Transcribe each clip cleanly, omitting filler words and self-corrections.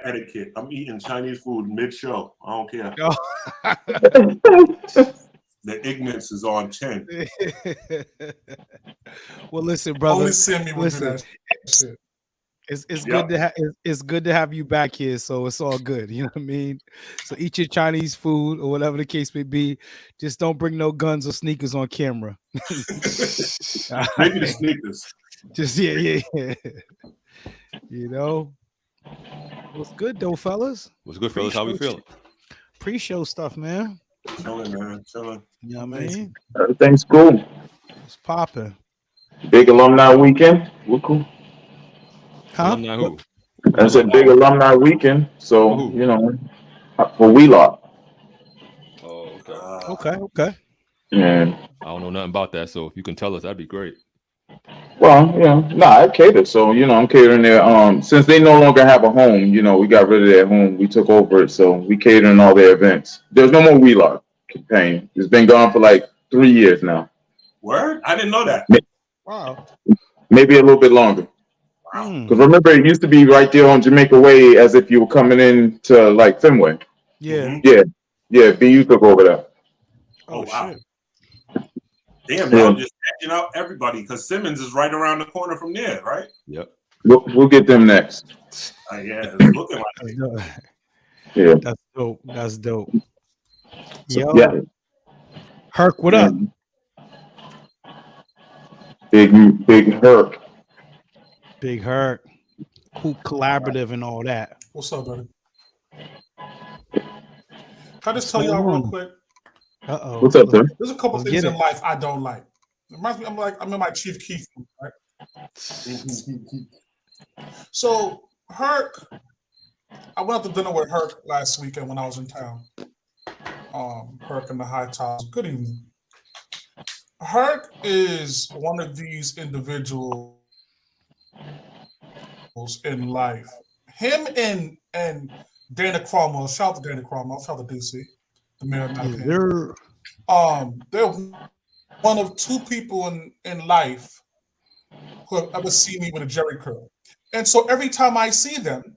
etiquette. I'm eating Chinese food mid-show. I don't care. Yo. The ignorance is on 10. Well, listen, brother. Only Sammy would do Listen, that shit. it's good to have it's good to have you back here. So it's all good. You know what I mean? So eat your Chinese food or whatever the case may be. Just don't bring no guns or sneakers on camera. Maybe the sneakers. Just yeah. You know, what's good though, fellas? What's good, fellas? How we feeling? Pre-show stuff, man. Chilling, man. Chilling. You know what I mean? Everything's cool. It's popping. Big alumni weekend. We're cool. Huh? Who? I said big alumni weekend. So, you know, for Wheelock. Oh, Okay. Yeah. I don't know nothing about that, so if you can tell us, that'd be great. Well, I catered. So, I'm catering there. Since they no longer have a home, we got rid of their home. We took over it. So we catering all their events. There's no more Wheelock campaign. It's been gone for like 3 years now. Word? I didn't know that. Wow. Maybe a little bit longer. Because remember, it used to be right there on Jamaica Way as if you were coming in to like Fenway. Yeah. Yeah. BU took over that. Oh, wow. Shit. Damn, now I'm just catching out everybody because Simmons is right around the corner from there, right? Yep. We'll get them next. Yeah, it's looking like it. Yeah. That's dope. So, Yo, Herc, what up? Big Herc. Big Herc, cool collaborative and all that. What's up, buddy? Can I just tell y'all real quick? Uh-oh. What's up, sir? There's a couple things in life I don't like. It reminds me, I'm in my Chief Keef, right? So Herc, I went out to dinner with Herc last weekend when I was in town. Herc and the High Tops. Good evening. Herc is one of these individuals in life. Him and Dana Cromwell. Shout out to Dana Cromwell. Shout out to DC. The mayor of Manhattan. They're one of two people in life who have ever seen me with a Jerry curl. And so every time I see them,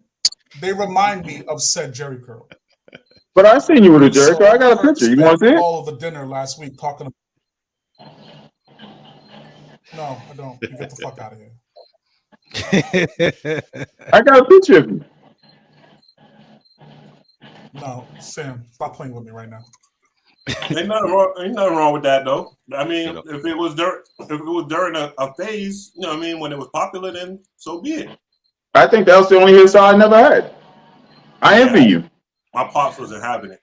they remind me of said Jerry curl. But I seen you with a Jerry curl. I got a picture. You want to see it? All of the dinner last week talking about. No, I don't. You get the fuck out of here. I got a picture of you. No, Sam, stop playing with me right now. Ain't nothing wrong with that though. I mean, if it was during a phase, you know what I mean, when it was popular, then so be it. I think that was the only hairstyle I never had. I envy you. My pops wasn't having it.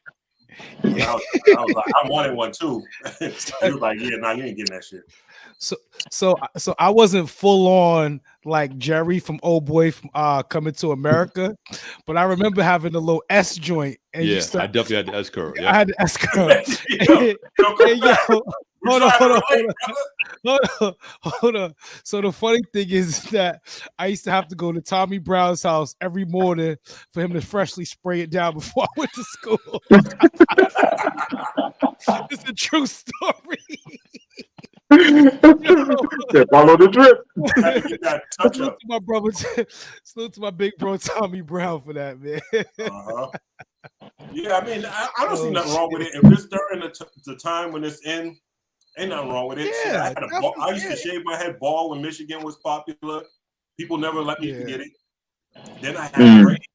I was like, I wanted one too. He was like, yeah, nah, you ain't getting that shit. So I wasn't full on like Jerry from Old Boy from Coming to America, but I remember having a little S joint. And I definitely had the S curl. Yeah. I had the S curl. Hold on. So the funny thing is that I used to have to go to Tommy Brown's house every morning for him to freshly spray it down before I went to school. It's a true story. Follow the drip. Salute to my brother, salute to my big bro Tommy Brown for that, man. Yeah, I mean, I don't see nothing wrong with it. If it's during the time when it's in, ain't nothing wrong with it. Yeah, I used to shave my head bald when Michigan was popular. People never let me forget it. Then I had braids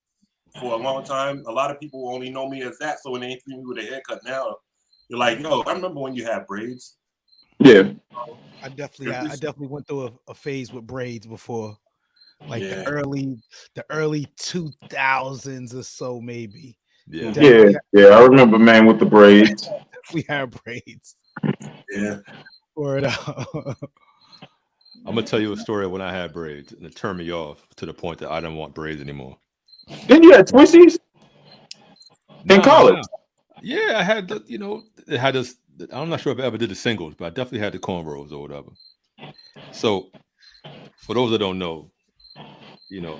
for a long time. A lot of people only know me as that. So when they see me with a haircut now, you're like, yo, I remember when you had braids. Yeah. I definitely went through a phase with braids before. Like the early 2000s or so, maybe. Yeah. I remember, man, with the braids. We had braids. Yeah. Word out. I'm gonna tell you a story of when I had braids, and it turned me off to the point that I didn't want braids anymore. Then you had twisties in college. No. Yeah, I had it had this. I'm not sure if I ever did the singles, but I definitely had the cornrows or whatever. So, for those that don't know,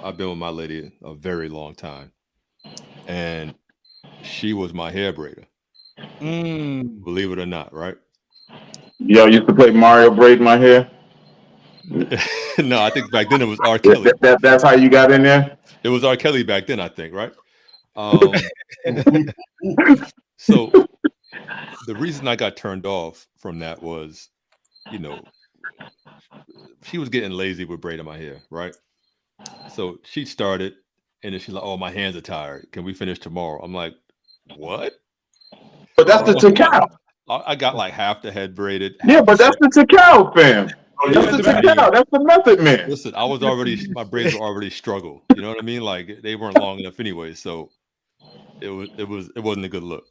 I've been with my lady a very long time, and she was my hair braider. Believe it or not, right? Y'all used to play Mario braid my hair. No, I think back then it was R. Kelly. That's how you got in there? It was R. Kelly back then, I think, right? So the reason I got turned off from that was, you know, she was getting lazy with braiding my hair, right? So she started, and then she's like, "Oh, my hands are tired. Can we finish tomorrow?" I'm like, "What?" But that's the Takao. I got like half the head braided. Yeah, but that's the Takao, fam. That's the Takao. That's the method, man. Listen, my braids were already struggle. You know what I mean? Like they weren't long enough anyway, so it wasn't a good look.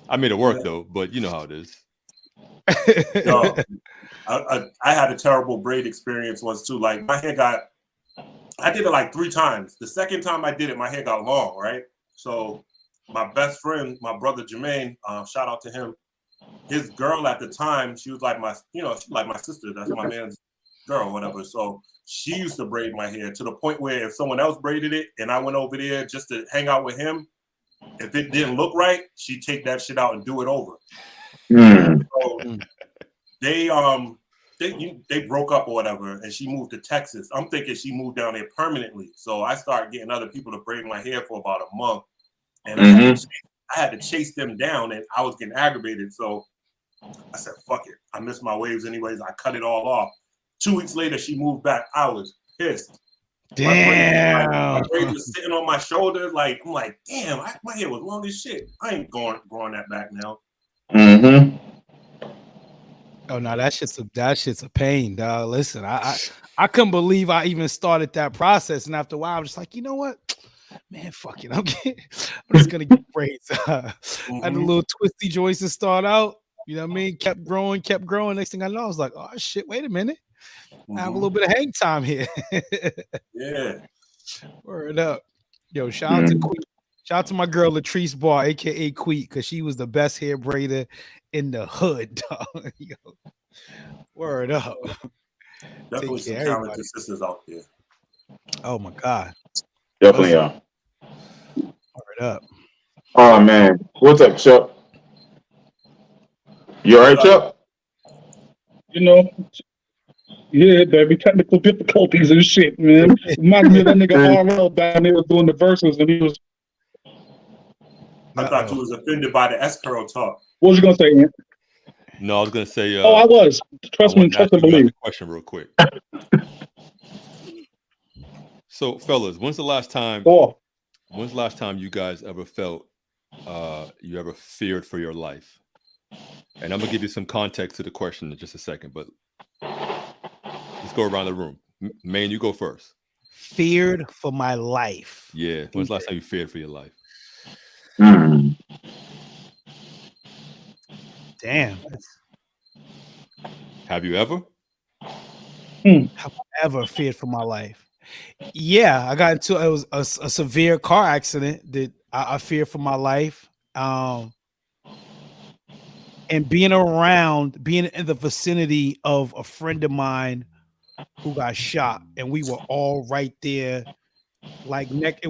I made it work though, but you know how it is. No, I had a terrible braid experience once too. Like my hair I did it like 3 times. The second time I did it, my hair got long, right? So my best friend, my brother Jermaine, shout out to him. His girl at the time, she was like she's like my sister. That's my man's girl, whatever. So she used to braid my hair to the point where if someone else braided it and I went over there just to hang out with him, if it didn't look right, she'd take that shit out and do it over. So they broke up or whatever, and she moved to Texas. I'm thinking she moved down there permanently. So I started getting other people to braid my hair for about a month, and I had to chase them down, and I was getting aggravated. So I said, "Fuck it, I missed my waves anyways." I cut it all off. 2 weeks later, she moved back. I was pissed. Damn. My braids was sitting on my shoulders. Like I'm like, damn, my hair was long as shit. I ain't growing that back now. Oh no, that shit's a pain, dog. Listen, I couldn't believe I even started that process, and after a while, I'm just like, you know what, man, fuck it, I'm just gonna get braids. I had a little twisty joints to start out. You know what I mean? Kept growing. Next thing I know, I was like, oh shit, wait a minute, I have a little bit of hang time here. Yeah. Word up, yo! Shout out to Queen. Shout out to my girl Latrice Barr, aka Queet, because she was the best hair braider in the hood, dog. Yo, word up. Definitely some talented sisters out there. Oh my god. Definitely are. Word up. Oh man. What's up, Chuck? You alright, Chuck? You know, yeah, baby, technical difficulties and shit, man. Reminds me of that nigga RL down there doing the verses, and he was. I thought you was offended by the S-curl talk. What was you gonna say, Ian? No, I was gonna say. I was. Trust me, trust and believe. Question real quick. So, fellas, when's the last time you guys ever felt you ever feared for your life? And I'm gonna give you some context to the question in just a second, but let's go around the room. Maine, you go first. Feared for my life. Yeah. When's the last time you feared for your life? Damn. Have you ever? Have I ever feared for my life? Yeah, I got into it was a severe car accident that I feared for my life. And being in the vicinity of a friend of mine who got shot, and we were all right there, like neck. It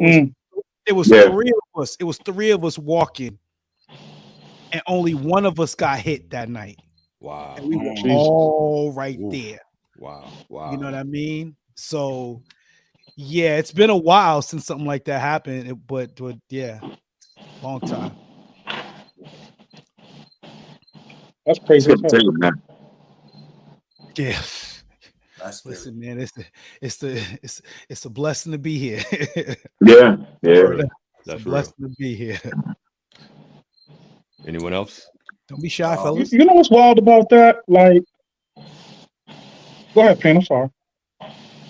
was 3 of us. It was 3 of us walking, and only one of us got hit that night. Wow. And we were all right there. Wow. You know what I mean? So yeah, it's been a while since something like that happened, but yeah, long time. That's crazy. Yeah. Listen, man, it's a blessing to be here. Yeah. It's a blessing to be here. Anyone else? Don't be shy, fellas. You know what's wild about that? Like, go ahead, Payne. I'm sorry.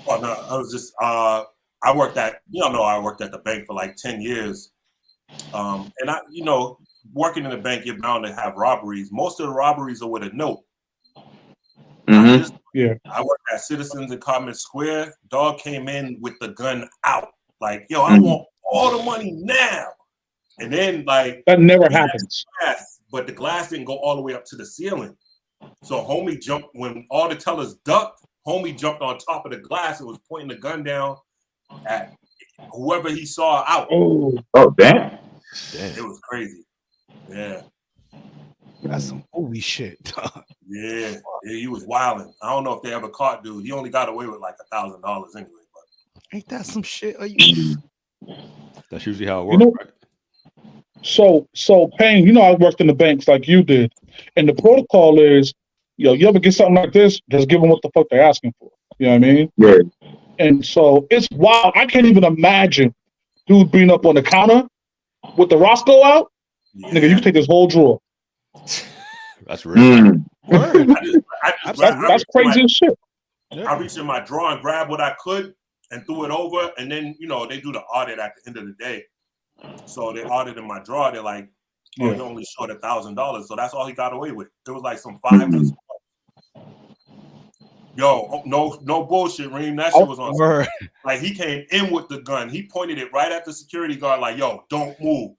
Oh no, I was just I worked at the bank for like 10 years. And working in the bank, you're bound to have robberies. Most of the robberies are with a note. I worked at Citizens in Common Square. Dog came in with the gun out. Like, yo, I want all the money now. And then like that never happens. But the glass didn't go all the way up to the ceiling. So homie jumped when all the tellers ducked. Homie jumped on top of the glass and was pointing the gun down at whoever he saw out. Oh, damn. It was crazy. Yeah. That's some movie shit. Yeah. Yeah, he was wilding. I don't know if they ever caught dude. He only got away with like $1,000 anyway. But ain't that some shit? That's usually how it works, right? So Payne, I worked in the banks like you did, and the protocol is, you ever get something like this, just give them what the fuck they're asking for. You know what I mean? Yeah. And so it's wild. I can't even imagine dude being up on the counter with the Roscoe out. yeah. Nigga, you can take this whole drawer. That's real. That's crazy as shit. I reached in my drawer and grabbed what I could and threw it over, and then they do the audit at the end of the day. So they audited my drawer. They're like, "Oh, you're only short $1,000." So that's all he got away with. It was like some 5. Yo, no bullshit, Reem. That shit was on. Like he came in with the gun. He pointed it right at the security guard. Like, "Yo, don't move.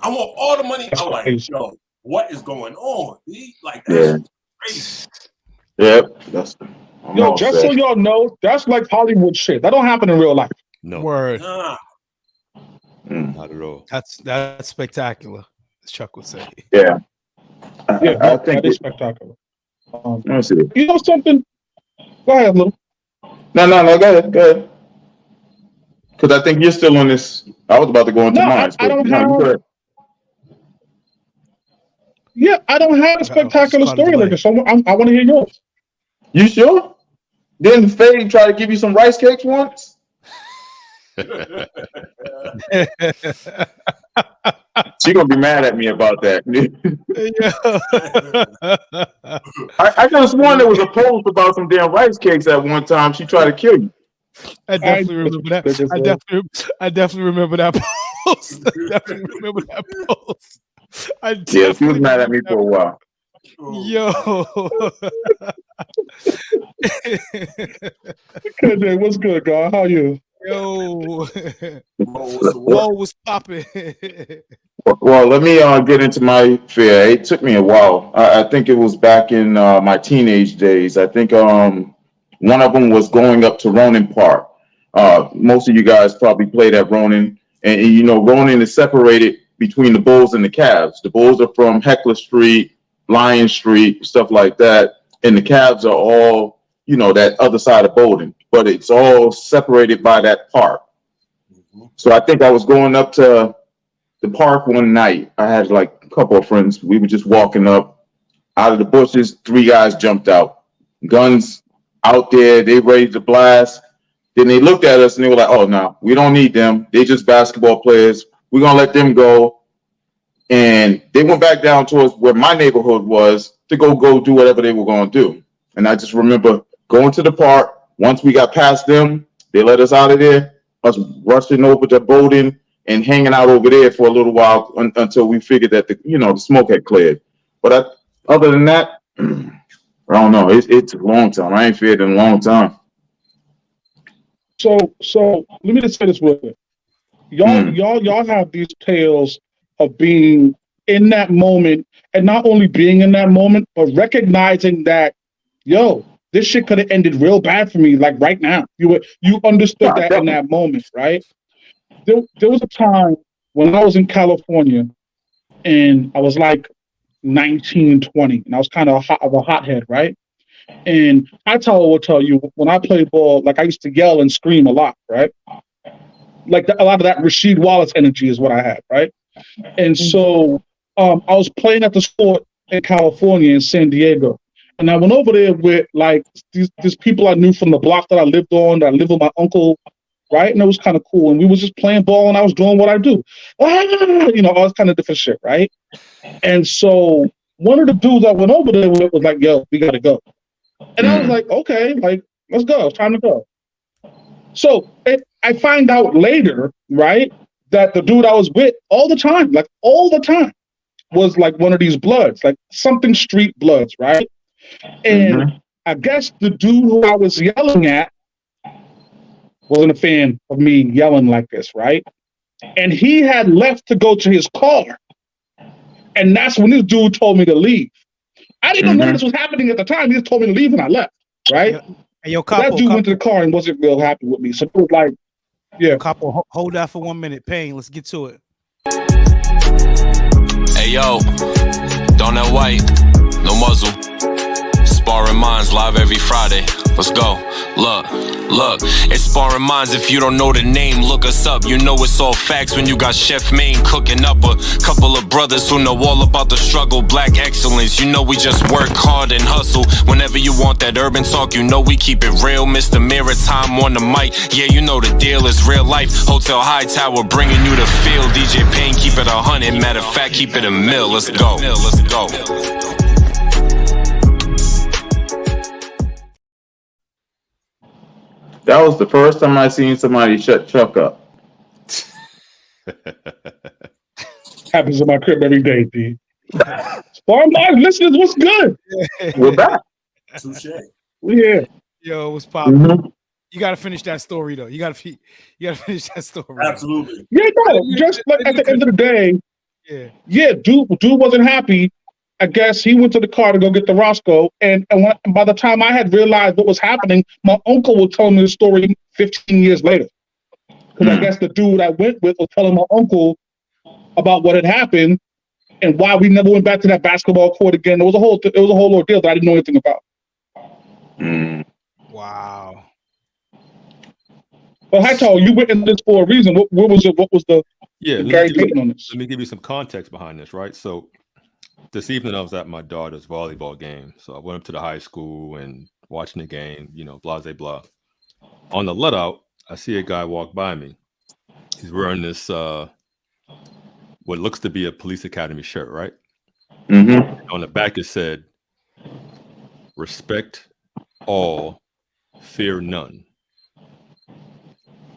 I want all the money." I was like, "Yo, what is going on?" Like that's crazy. Yep. Just so y'all know, that's like Hollywood shit. That don't happen in real life. No. Word. Nah. Not at all. That's spectacular, as Chuck would say. Yeah. I think that is spectacular. Let me see. You know something? Go ahead, Lou. No, go ahead. Because I think you're still on this. I was about to go into mine. I don't have. Yeah, I don't have a spectacular story like this. So I want to hear yours. You sure? Didn't Faye try to give you some rice cakes once? She gonna be mad at me about that. I could have sworn there was a post about some damn rice cakes at one time. She tried to kill you. I definitely remember that. I definitely remember that post. Yeah, she was mad at me for a while. Yo. Okay, what's good, God? How are you? Yo. Whoa, was popping. Well, let me get into my fear. It took me a while. I think it was back in my teenage days. I think one of them was going up to Ronin Park. Most of you guys probably played at Ronin. And Ronin is separated between the Bulls and the Cavs. The Bulls are from Heckler Street, Lion Street, stuff like that. And the Cavs are all, that other side of Bowdoin. But it's all separated by that park. So I think I was going up to the park one night. I had like a couple of friends. We were just walking up out of the bushes. 3 guys jumped out, guns out there. They ready to blast. Then they looked at us and they were like, "Oh no, we don't need them. They just basketball players. We're gonna let them go." And they went back down towards where my neighborhood was to go do whatever they were going to do. And I just remember going to the park. Once we got past them, they let us out of there. Us rushing over to Bowdoin and hanging out over there for a little while until we figured that the smoke had cleared. But other than that, I don't know. It's a long time. I ain't feared in a long time. So let me just say this real quick. Y'all have these tales of being in that moment, and not only being in that moment, but recognizing that, this shit could have ended real bad for me, like right now. You understood that in that moment, right? There was a time when I was in California, and I was like 19, 20, and I was kind of a hothead, right? And I will tell you, when I played ball, like I used to yell and scream a lot, right? Like a lot of that Rasheed Wallace energy is what I had, right? And so I was playing at the sport in California, in San Diego. And I went over there with like these people I knew from the block that I lived on, that I lived with my uncle, right? And it was kind of cool. And we was just playing ball and I was doing what I do. All this kind of different shit, right? And so one of the dudes I went over there with was like, "Yo, we got to go." And I was like, "Okay, like, let's go. It's time to go." So I find out later, right, that the dude I was with all the time, was like one of these Bloods, like something street Bloods, right? And I guess the dude who I was yelling at wasn't a fan of me yelling like this, right? And he had left to go to his car. And that's when this dude told me to leave. I didn't know this was happening at the time. He just told me to leave and I left, right? That dude went to the car and wasn't real happy with me. So it was like, yeah. Capo, hold that for 1 minute. Payne, let's get to it. Hey, yo, Donut White, no muzzle. Sparring Minds live every Friday. Let's go. Look, it's Sparring Minds. If you don't know the name, look us up. You know it's all facts when you got Chef Maine cooking up a couple of brothers who know all about the struggle. Black excellence, you know we just work hard and hustle. Whenever you want that urban talk, you know we keep it real. Mr. Maritime on the mic. Yeah, you know the deal is real life. Hotel High Tower bringing you the feel. DJ Payne, keep it 100. Matter of fact, keep it a mill. Let's go. That was the first time I seen somebody shut Chuck up. Happens in my crib every day, D. Sparring Minds listeners, what's good? We're back. Touche. We here. Yo, what's poppin'? Mm-hmm. You gotta finish that story though. You gotta finish that story. Absolutely. Yeah, no, just like at the end of the day, dude wasn't happy. I guess he went to the car to go get the Roscoe, and by the time I had realized what was happening, my uncle was telling me the story 15 years later. Because I guess the dude I went with was telling my uncle about what had happened and why we never went back to that basketball court again. It was a whole ordeal that I didn't know anything about. Wow. Well, Hightower, you went in this for a reason. What was the Gary Payton on this? Let me give you some context behind this, right? So this evening I was at my daughter's volleyball game. So I went up to the high school and watching the game, blah, blah, blah. On the let out, I see a guy walk by me. He's wearing this, what looks to be a police academy shirt, right? Mm-hmm. On the back it said, "Respect all, fear none."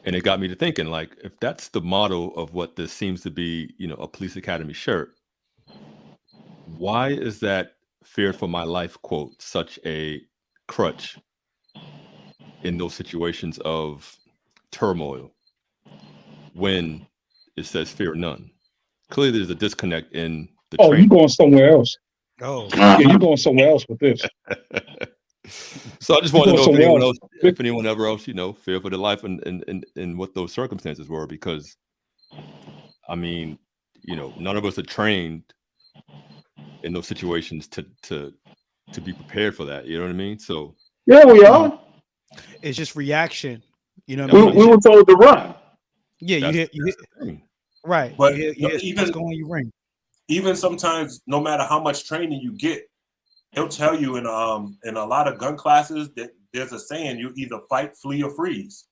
And it got me to thinking, like, if that's the motto of what this seems to be, a police academy shirt, why is that fear for my life quote such a crutch in those situations of turmoil when it says fear none? Clearly there's a disconnect in the training. You're going somewhere else. Yeah, you're going somewhere else with this. So I just want to know if anyone ever else, fear for their life and what those circumstances were, because I mean, none of us are trained in those situations to be prepared for that. You know what I mean? So yeah, we are. It's just reaction. We were told to run. Yeah, you hit right. But you hit going, you ring. Even sometimes, no matter how much training you get, he'll tell you in a lot of gun classes that there's a saying: you either fight, flee, or freeze.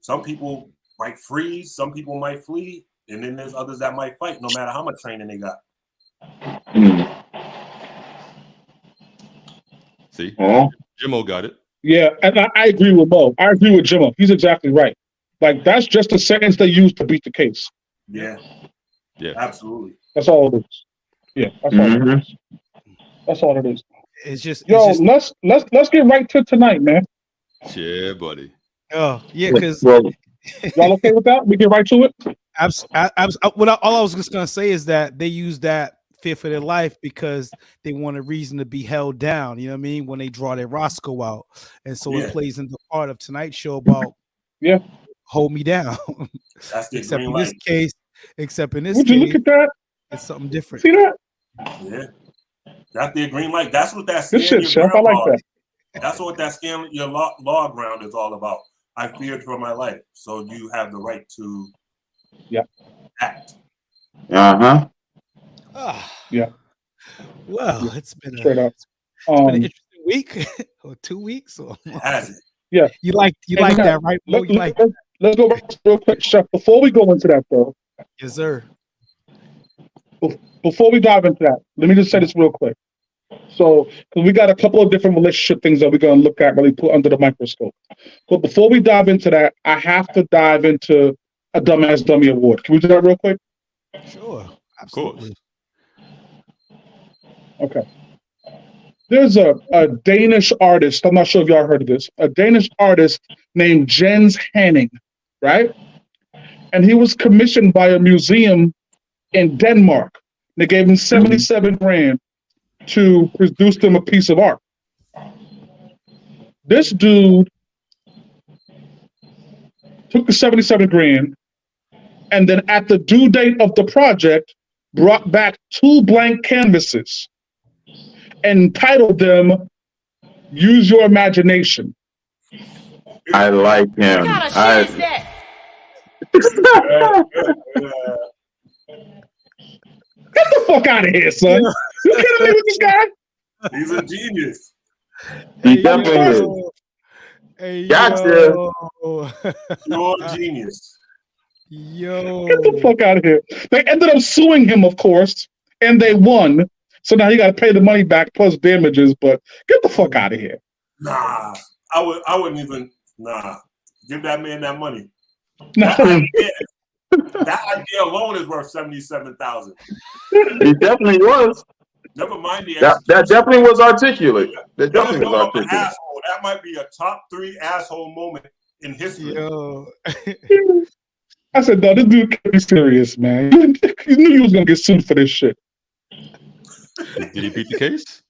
Some people might freeze, some people might flee, and then there's others that might fight, no matter how much training they got. See, Jimmo got it. Yeah, and I agree with Mo. I agree with Jimmo. He's exactly right. Like, that's just a sentence they use to beat the case. Yeah, absolutely. That's all it is. Yeah, that's all it is. That's all it is. It's just let's get right to tonight, man. Yeah, buddy. Oh yeah, because y'all okay with that? We get right to it. All I was just gonna say is that they use that fear for their life because they want a reason to be held down. You know what I mean? When they draw their Roscoe out, and so it plays into part of tonight's show about hold me down. That's the except green in light. this case, Would you look at that? It's something different. See that? Yeah. That's the green light. That's what that Good shit, Chef. I like that. That's what that scan your law ground is all about. I feared for my life, so you have the right to act. Yeah. Well, it's been an interesting week or 2 weeks. Or has it? Yeah. You like that, right? Let's go back real quick, Chef. Before we go into that, though. Yes, sir. Before we dive into that, let me just say this real quick. So, because we got a couple of different relationship things that we're going to look at, really put under the microscope. But before we dive into that, I have to dive into a Dumbass Dummy Award. Can we do that real quick? Sure. Absolutely. Okay. There's a Danish artist. I'm not sure if y'all heard of this. A Danish artist named Jens Hanning, right? And he was commissioned by a museum in Denmark. They gave him 77 grand to produce them a piece of art. This dude took the 77 grand and then at the due date of the project brought back 2 blank canvases and titled them Use your imagination. I like him. What kind of shit is that? Get the fuck out of here, son. You kidding me with this guy? He's a genius. He definitely is. Hey, Gotcha. You're a genius. Yo. Get the fuck out of here. They ended up suing him, of course, and they won. So now you got to pay the money back plus damages. But get the fuck out of here. Nah, I wouldn't even. Nah, give that man that money. Nah. That idea alone is worth $77,000. He definitely was. Never mind the that definitely was articulate. That definitely was an articulate. asshole. That might be a top 3 asshole moment in history. Yo. I said, no, this dude can't be serious, man. You knew you was gonna get sued for this shit. Did he beat the case?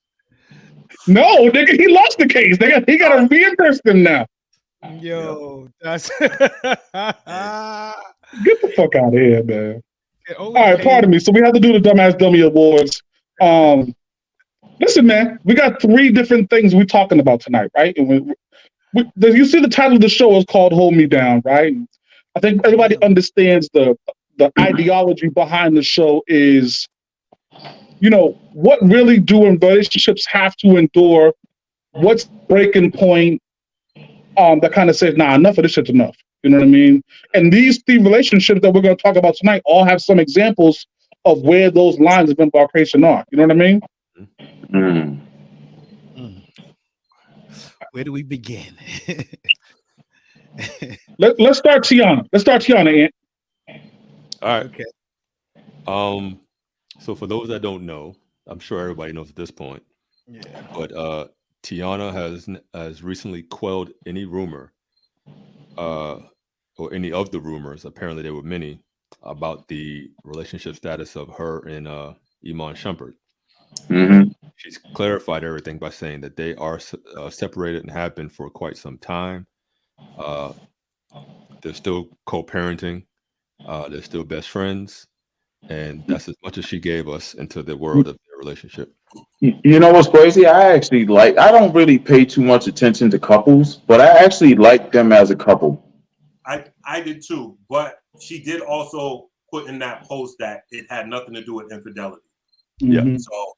No, nigga, he lost the case. He got to reimburse them now. Yo, that's Get the fuck out of here, man. All right, pardon me. So we have to do the Dumbass Dummy Awards. Listen, man, we got 3 different things we're talking about tonight, right? And you see the title of the show is called Hold Me Down, right? I think everybody understands the ideology behind the show is, you know, what really do relationships have to endure? What's breaking point? That kind of says, nah, enough of this shit's enough. You know what I mean? And these 3 relationships that we're going to talk about tonight all have some examples of where those lines of embarkation are. You know what I mean? Mm. Where do we begin? Let's start Tiana. Ant. All right. Okay. So for those that don't know, I'm sure everybody knows at this point. Yeah. But Tiana has recently quelled any rumor, or any of the rumors. Apparently, there were many about the relationship status of her and Iman Shumpert. Mm-hmm. She's clarified everything by saying that they are separated and have been for quite some time. They're still co-parenting. They're still best friends. And that's as much as she gave us into the world of their relationship. You know what's crazy? I don't really pay too much attention to couples, but I actually like them as a couple. I did too, but she did also put in that post that it had nothing to do with infidelity. Yeah. Mm-hmm. So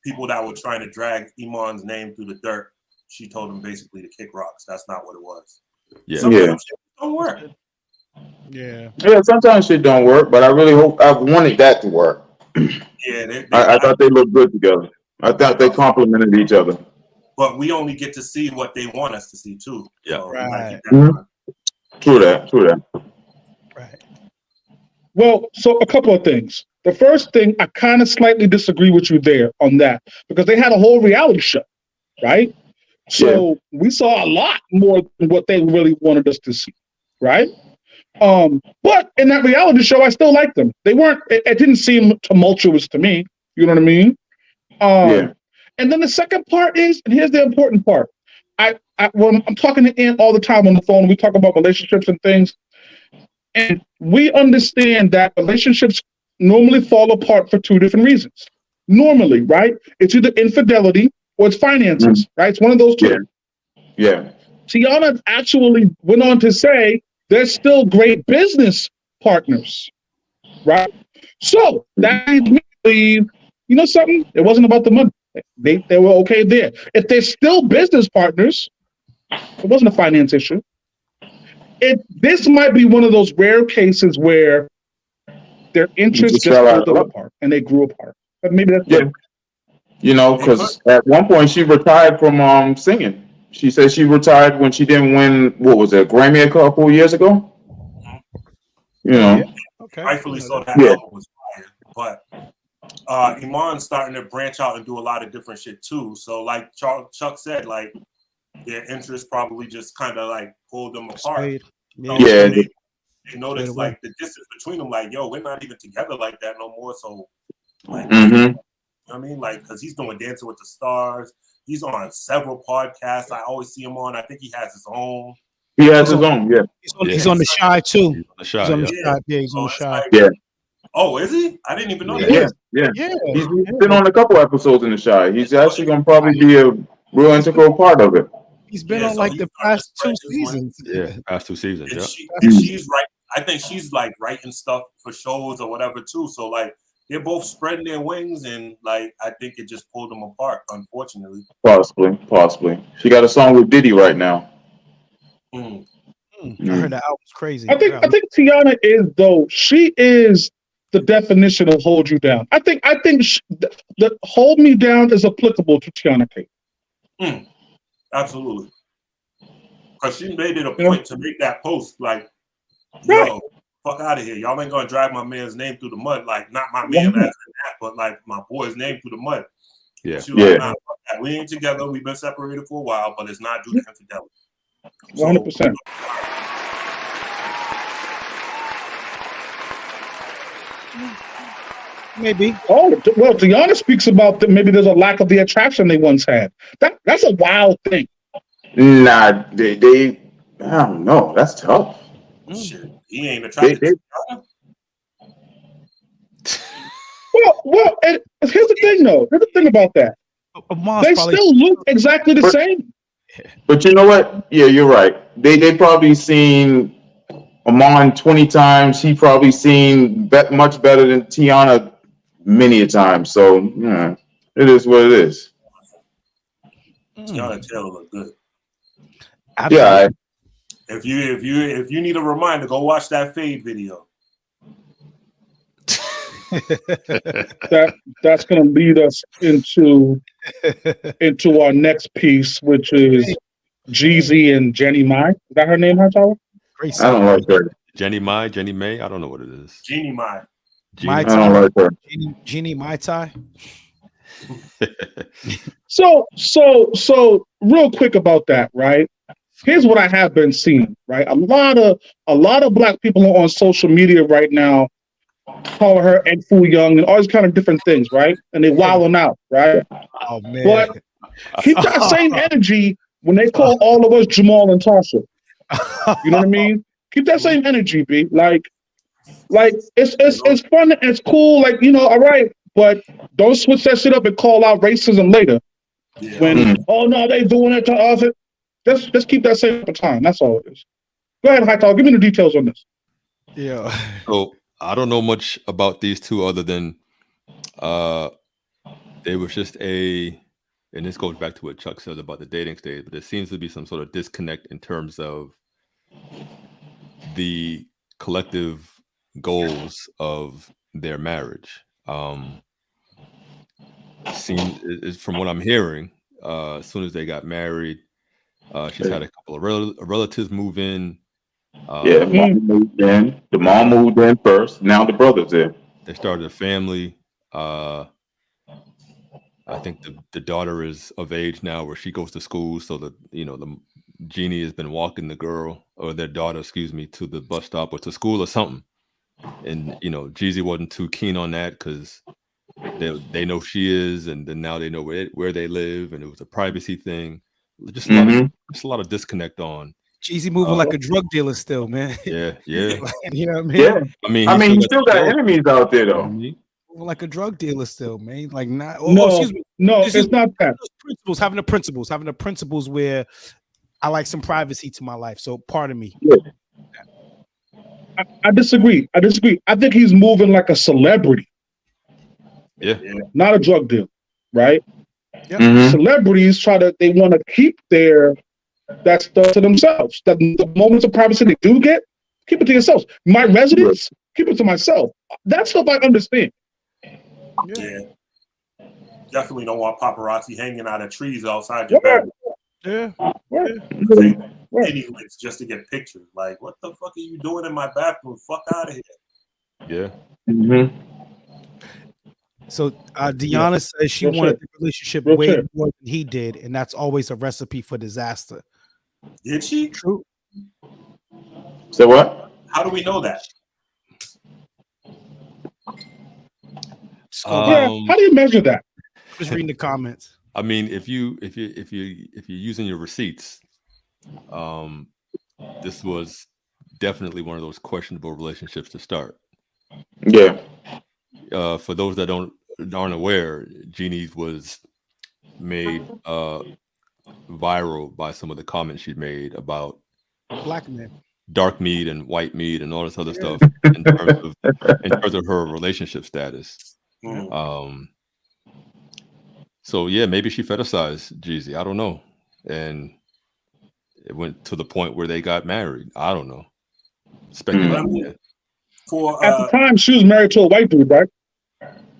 people that were trying to drag Iman's name through the dirt, she told them basically to kick rocks. That's not what it was. Yeah. Sometimes shit don't work. Yeah. Yeah, sometimes shit don't work, but I really hope I wanted that to work. Yeah, I thought they looked good together. I thought they complemented each other. But we only get to see what they want us to see too. Yeah. So Right. True that. Right. Well, so a couple of things. The first thing, I kind of slightly disagree with you there on that because they had a whole reality show, right? So we saw a lot more than what they really wanted us to see, right? But in that reality show, I still liked them. They weren't. It didn't seem tumultuous to me. You know what I mean? And then the second part is, and here's the important part. When I'm talking to Ant all the time on the phone, we talk about relationships and things, and we understand that relationships normally fall apart for 2 different reasons. Normally, right? It's either infidelity or it's finances, right? It's one of those 2. Yeah. Tiana actually went on to say they're still great business partners, right? So that leads me to believe, you know something? It wasn't about the money. They were okay there. If they're still business partners, it wasn't a finance issue. This might be one of those rare cases where their interests just pulled them apart and they grew apart. But maybe that's You know, because at one point she retired from singing. She said she retired when she didn't win, what was it, a Grammy a couple of years ago? You know. Yeah. Okay. Rightfully so, that album was fire. But Iman's starting to branch out and do a lot of different shit too. So like Chuck said, like their interests probably just kind of like pulled them apart. Yeah. They noticed like the distance between them, like, yo, we're not even together like that no more. So like, you know what I mean? Like, because he's doing Dancing with the Stars. He's on several podcasts. I always see him on. I think he has his own. He has his own, He's on the Shy too. He's on the Shy, He's on the Shy. Like, oh, is he? I didn't even know that. Yeah. He's been on a couple episodes in the Shy. He's actually gonna probably be real integral part of it. He's been on like the past 2 seasons. Yeah, past 2 seasons. And, Yeah. she's right. I think she's like writing stuff for shows or whatever too. So like they're both spreading their wings, and like I think it just pulled them apart, unfortunately. Possibly. She got a song with Diddy right now. I heard the album's crazy. I think Tiana is, though, she is the definition of hold you down. I think the hold me down is applicable to Tiana K. Absolutely. Because she made it a point to make that post like, yo, fuck out of here. Y'all ain't gonna drag my man's name through the mud. Like, not my man as in that, but like my boy's name through the mud. Yeah. She was like, nah, fuck that. We ain't together. We've been separated for a while, but it's not due to infidelity. 100%. Maybe. Oh, well, Tiana speaks about that maybe there's a lack of the attraction they once had. That's a wild thing. Nah, they I don't know. That's tough. Shit, he ain't attracted to Tiana. Well, and here's the thing, though. Here's the thing about that. They still look exactly the same. But you know what? Yeah, you're right. They probably seen Amon 20 times. He probably seen much better than Tiana many a time. So yeah, it is what it is. Tiana Taylor look good. Yeah. If you need a reminder, go watch that Fade video. That's going to lead us into our next piece, which is Jeezy and Jenny Mai. Is that her name, Hightower? I don't like her. Jenny May. I don't know what it is. Jeannie Mai. I don't like her. Jeannie Mai Tai. So real quick about that, right? Here's what I have been seeing, right? A lot of black people on social media right now call her Egg Foo Young and all these kind of different things, right? And they wilding out, right? Oh man! But keep that same energy when they call all of us Jamal and Tasha. You know what I mean? Keep that same energy, B. Like it's fun, it's cool, like, you know, all right, but don't switch that shit up and call out racism later. Yeah. When oh no, they doing it to us. Just keep that same time. That's all it is. Go ahead, Hightower. Give me the details on this. Yeah. So I don't know much about these two other than they was just and this goes back to what Chuck said about the dating stage, but there seems to be some sort of disconnect in terms of the collective goals of their marriage. Seems from what I'm hearing, as soon as they got married, she's had a couple of relatives move in. The mom moved in. The mom moved in first. Now the brother's in. They started a family. I think the daughter is of age now where she goes to school. So the Jeannie has been walking the girl or their daughter, excuse me, to the bus stop or to school or something. And Jeezy wasn't too keen on that because they know she is, and then now they know where they live, and it was a privacy thing. Just a lot of disconnect on. Jeezy moving like a drug dealer still, man. Yeah. You know what I mean? Yeah. I mean, he still got enemies out there though. Moving like a drug dealer still, man. Like not. Excuse me. No, it's not that. Having the principles where I like some privacy to my life. So pardon me. Yeah. I disagree. I think he's moving like a celebrity. Yeah. Not a drug deal, right? Yeah. Celebrities they want to keep that stuff to themselves. That the moments of privacy they do get, keep it to yourselves. My residence, keep it to myself. That stuff I understand. Yeah. Definitely don't want paparazzi hanging out of trees outside your bedroom. Anyways, just to get pictures. Like, what the fuck are you doing in my bathroom? Fuck out of here. Yeah. So Deanna says she wanted the relationship way more than he did, and that's always a recipe for disaster. Did she? True. So what? How do we know that? How do you measure that? Just reading the comments. I mean, if you're using your receipts, this was definitely one of those questionable relationships to start. Yeah. For those that aren't aware, Jeannie's was made viral by some of the comments she made about black men, dark meat and white meat and all this other stuff in terms of her relationship status. So yeah, maybe she fetishized Jeezy. I don't know. And it went to the point where they got married. I don't know. Speculating. At the time, she was married to a white dude, right?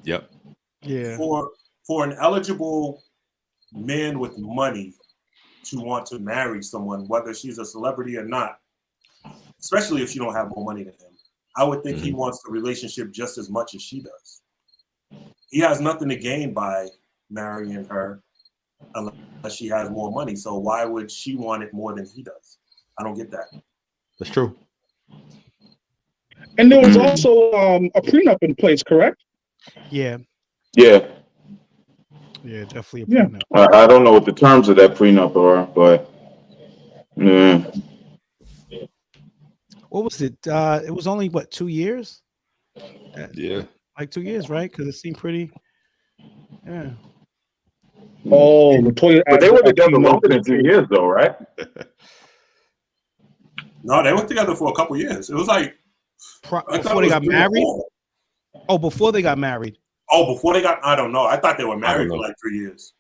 Yep. Yeah. For an eligible man with money to want to marry someone, whether she's a celebrity or not, especially if she don't have more money than him, I would think he wants the relationship just as much as she does. He has nothing to gain by marrying her unless she has more money. So why would she want it more than he does? I don't get that. That's true. And there was also a prenup in place, correct? Yeah. Yeah. Yeah, definitely a prenup. I don't know what the terms of that prenup are, but what was it? It was only what, 2 years? Yeah. Like 2 years, right? Because it seemed pretty. Yeah. Oh, Latoya. But they were together longer than 2 years, though, right? No, they were together for a couple years. It was like before they got married. Oh, before they got married. Oh, before they got. I don't know. I thought they were married for like 3 years.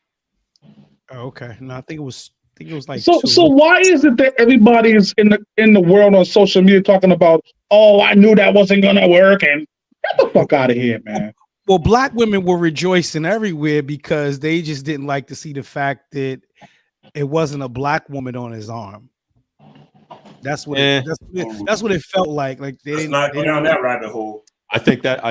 Oh, okay. No, I think it was like. So why is it that everybody is in the world on social media talking about? Oh, I knew that wasn't gonna work, and get the fuck out of here, man. Well, black women were rejoicing everywhere because they just didn't like to see the fact that it wasn't a black woman on his arm. That's what that's what it felt like. Like they didn't go down that rabbit hole. I think that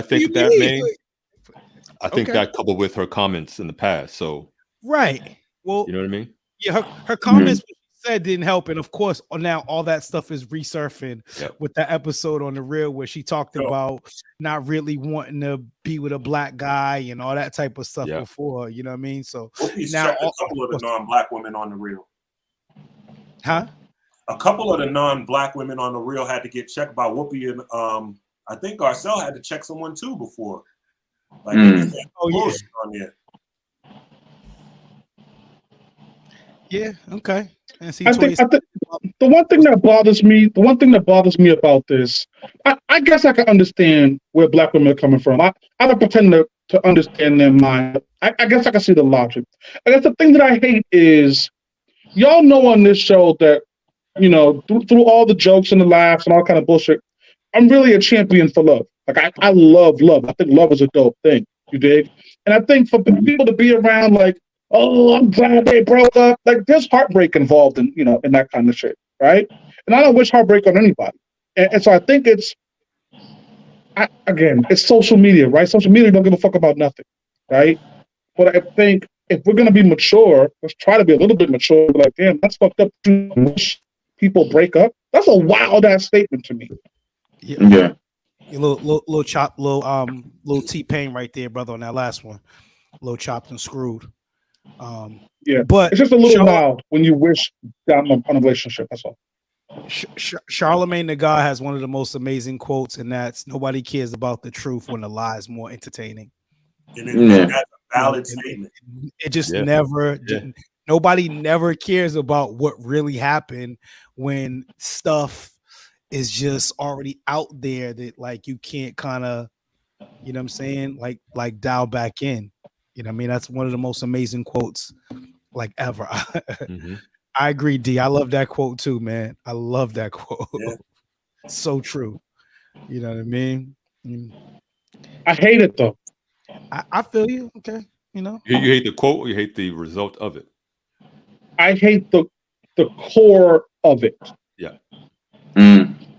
coupled with her comments in the past. So right. Well, you know what I mean? Yeah, her comments what she said didn't help, and of course now all that stuff is resurfing with that episode on The Real where she talked about not really wanting to be with a black guy and all that type of stuff before. You know what I mean? So now a couple of the non-black women on The Real. Huh? A couple of the non-black women on The Real had to get checked by Whoopi, and I think Garcelle had to check someone too before. Like on there. Yeah. Okay. And see, I think the one thing that bothers me about this, I guess I can understand where black women are coming from. I don't pretend to understand their mind. I guess I can see the logic. I guess the thing that I hate is y'all know on this show that, you know, through all the jokes and the laughs and all kind of bullshit, I'm really a champion for love. Like I love love. I think love is a dope thing. You dig? And I think for people to be around like, oh, I'm glad they broke up. Like there's heartbreak involved in, you know, in that kind of shit, right? And I don't wish heartbreak on anybody. And so I think it's social media, right? Social media don't give a fuck about nothing, right? But I think if we're gonna be mature, let's try to be a little bit mature. Like, damn, that's fucked up. People break up. That's a wild ass statement to me. Yeah. Little chop, little T-Pain right there, brother, on that last one. Little chopped and screwed. But it's just a little wild when you wish down on a relationship. That's all. Charlemagne the God has one of the most amazing quotes, and that's nobody cares about the truth when the lie is more entertaining. That's a valid statement. It just never. Nobody never cares about what really happened when stuff is just already out there that like you can't kind of, you know what I'm saying, like dial back in. You know what I mean? That's one of the most amazing quotes like ever. I agree, D. I love that quote too, man. I love that quote. Yeah. So true. You know what I mean? I hate it though. I feel you. Okay. You know, you hate the quote or you hate the result of it? I hate the core of it. Yeah.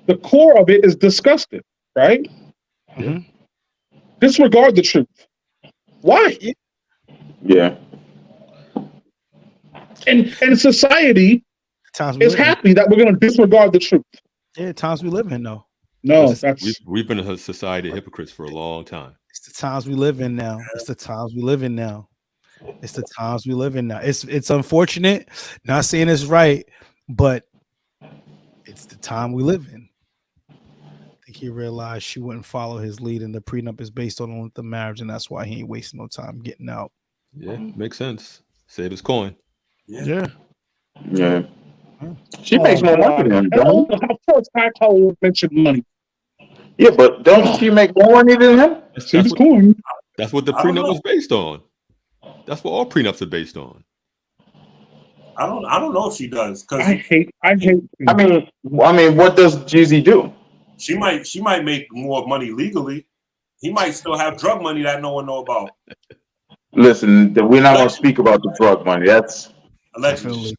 The core of it is disgusting, right? Mm-hmm. Disregard the truth. Why? Yeah. And society is happy that we're going to disregard the truth. Yeah, times we live in, though. No, we've been a society of hypocrites for a long time. It's the times we live in now. It's the times we live in now. It's the times we live in now. It's unfortunate. Not saying it's right, but it's the time we live in. I think he realized she wouldn't follow his lead, and the prenup is based on the marriage, and that's why he ain't wasting no time getting out. Yeah, makes sense. Save his coin. Yeah. She makes more money than him, don't she? Of course, I told mentioned money. Yeah, but don't she make more money than him? Seems cool. That's what the prenup was based on. That's what all prenups are based on. I don't know if she does. Cause I hate. I mean, what does Jeezy do? She might make more money legally. He might still have drug money that no one know about. Listen, we're not going to speak about the drug money. That's allegedly.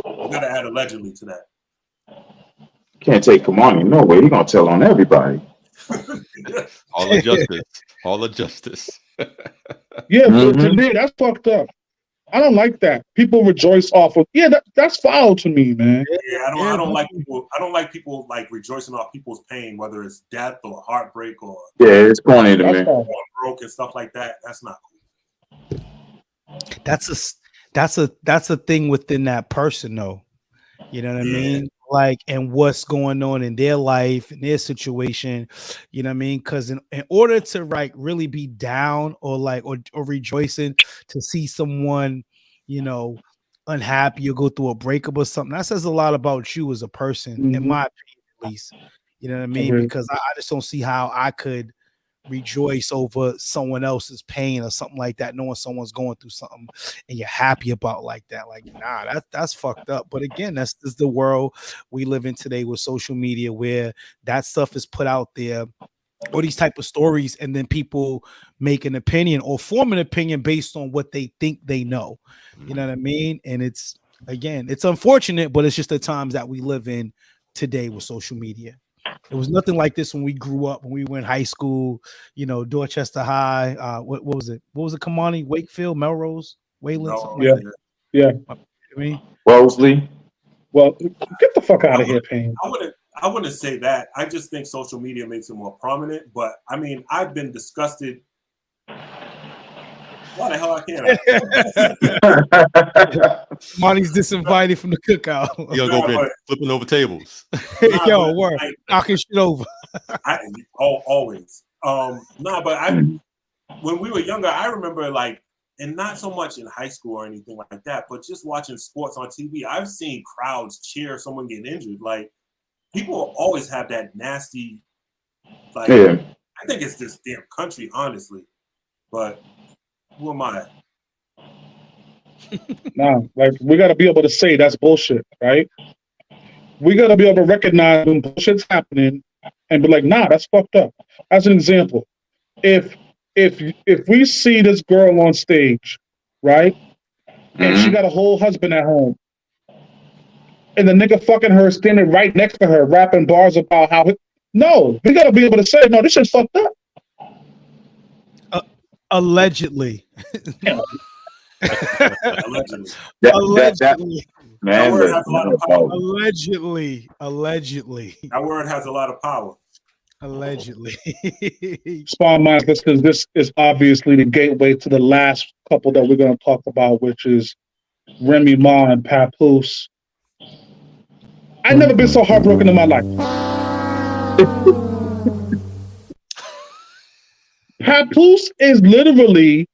You gotta add allegedly to that. Can't take Kamani. No way. He's going to tell on everybody. All of justice. All of justice. Yeah, but today that's fucked up. I don't like that. People rejoice off of that's foul to me, man. Yeah, I don't like people. I don't like people like rejoicing off people's pain, whether it's death or heartbreak or it's corny to me. Or broke and stuff like that. That's not cool. That's a thing within that person, though. You know what I mean? Like, and what's going on in their life, in their situation, you know what I mean? Because in order to like really be down or rejoicing to see someone, you know, unhappy or go through a breakup or something, that says a lot about you as a person, in my opinion, at least. You know what I mean? Because I just don't see how I could rejoice over someone else's pain or something like that, knowing someone's going through something and you're happy about like that. Like, nah, that's fucked up. But again, that's the world we live in today with social media, where that stuff is put out there, or these type of stories, and then people make an opinion or form an opinion based on what they think they know. You know what I mean? And it's unfortunate, but it's just the times that we live in today with social media. It was nothing like this when we grew up, when we went high school, you know, Dorchester High. What was it? What was it? Kamani, Wakefield, Melrose, Wayland, something like that. Yeah. I mean, Wellesley. Well, get the fuck out of here, Payne. I wouldn't say that. I just think social media makes it more prominent. But I mean, I've been disgusted. Why the hell I can't? Monty's disinvited from the cookout. You're going flipping over tables. Yo, word, knocking shit over. Always. But when we were younger, I remember like, and not so much in high school or anything like that, but just watching sports on TV, I've seen crowds cheer someone getting injured. Like, people always have that nasty, like, I think it's this damn country, honestly. But who am I? Nah, like, we got to be able to say that's bullshit, right? We got to be able to recognize when bullshit's happening and be like, nah, that's fucked up. As an example, if we see this girl on stage, right, and she got a whole husband at home, and the nigga fucking her standing right next to her, rapping bars about how no, we got to be able to say, no, this is fucked up. Allegedly. Allegedly. Allegedly. That word has a lot of power. Allegedly. That word has a lot of power. Allegedly. Spawn minds, because this is obviously the gateway to the last couple that we're going to talk about, which is Remy Ma and Papoose. I've never been so heartbroken in my life. Papoose is literally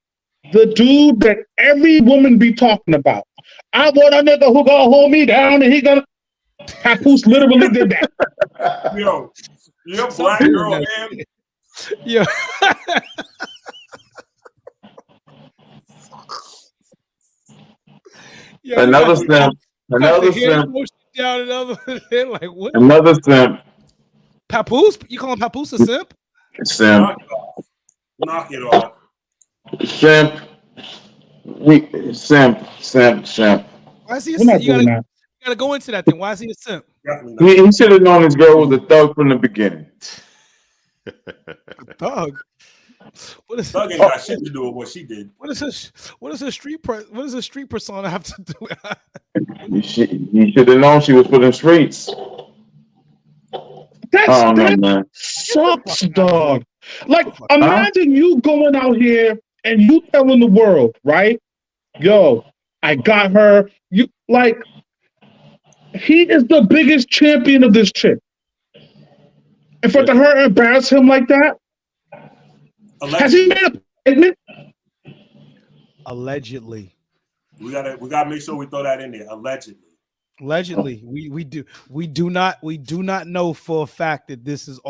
the dude that every woman be talking about. I want a nigga who gonna hold me down and he gonna. Papoose literally did that. Yo, you're a black girl, man. Yeah. Another simp. Another simp. Down another like what? Another simp. Papoose? You calling Papoose a simp? Simp. Knock it off. Simp. Simp. Why is he a simp? You gotta go into that thing. Why is he a simp? He should have known his girl was a thug from the beginning. A thug? What is thug ain't got shit to do with what she did. What does a street persona have to do with that? You should have known she was for the streets. That sucks, dog. Like, imagine you going out here and you telling the world, right? Yo, I got her. You like, he is the biggest champion of this chick. And for her to embarrass him like that, has he made a statement? Allegedly. We gotta make sure we throw that in there. Allegedly, we do not know for a fact that this is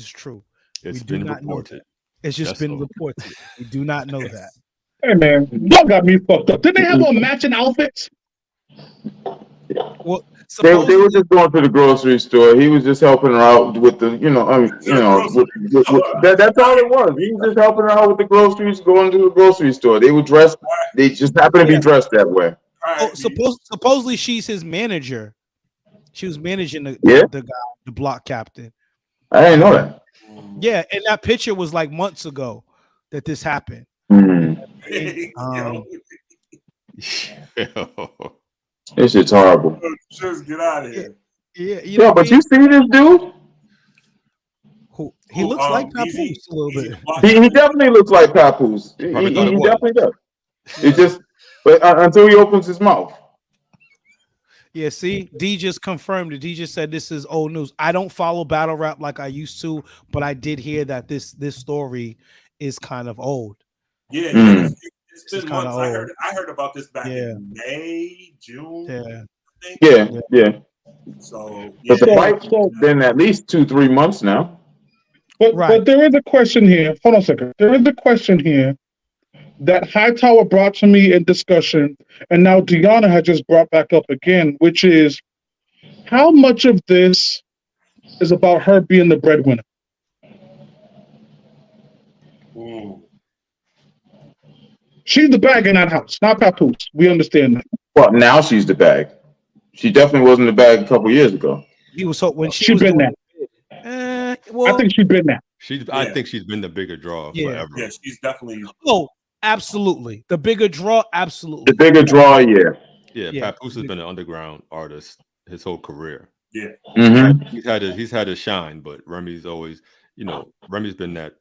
true. It's we do been not reported. know that. It's just That's been all. reported. We do not know that. Hey man, y'all got me fucked up. Didn't they have on matching outfits? Well, They were just going to the grocery store. He was just helping her out with the, that's all it was. He was just helping her out with the groceries, going to the grocery store. They were dressed. They just happened to be dressed that way. Oh, supposedly she's his manager. She was managing the guy, the block captain. I didn't know that. Yeah, and that picture was like months ago that this happened. This shit's horrible. Just get out of here. Yeah, but you see this dude? He looks like Papoose a little bit. He definitely looks like Papoose. He definitely does. It just, but until he opens his mouth. Yeah, see, D just confirmed it. D just said this is old news. I don't follow battle rap like I used to, but I did hear that this story is kind of old. Yeah, it's been months. I heard about this back in May, June. Yeah. So, but the fight's been at least 2-3 months now. But there is a question here. Hold on a second. There is a question here that Hightower brought to me in discussion, and now Deanna had just brought back up again, which is how much of this is about her being the breadwinner? She's the bag in that house, not Papoose. We understand that. Well, now she's the bag. She definitely wasn't the bag a couple years ago. He was when she's been there. I think she's been there. I think she's been the bigger draw forever. Yeah, she's definitely. Oh, absolutely. The bigger draw, absolutely. The bigger draw, Yeah, Papoose has been an underground artist his whole career. Yeah. Mm-hmm. He's had his shine, but Remy's always, Remy's been that,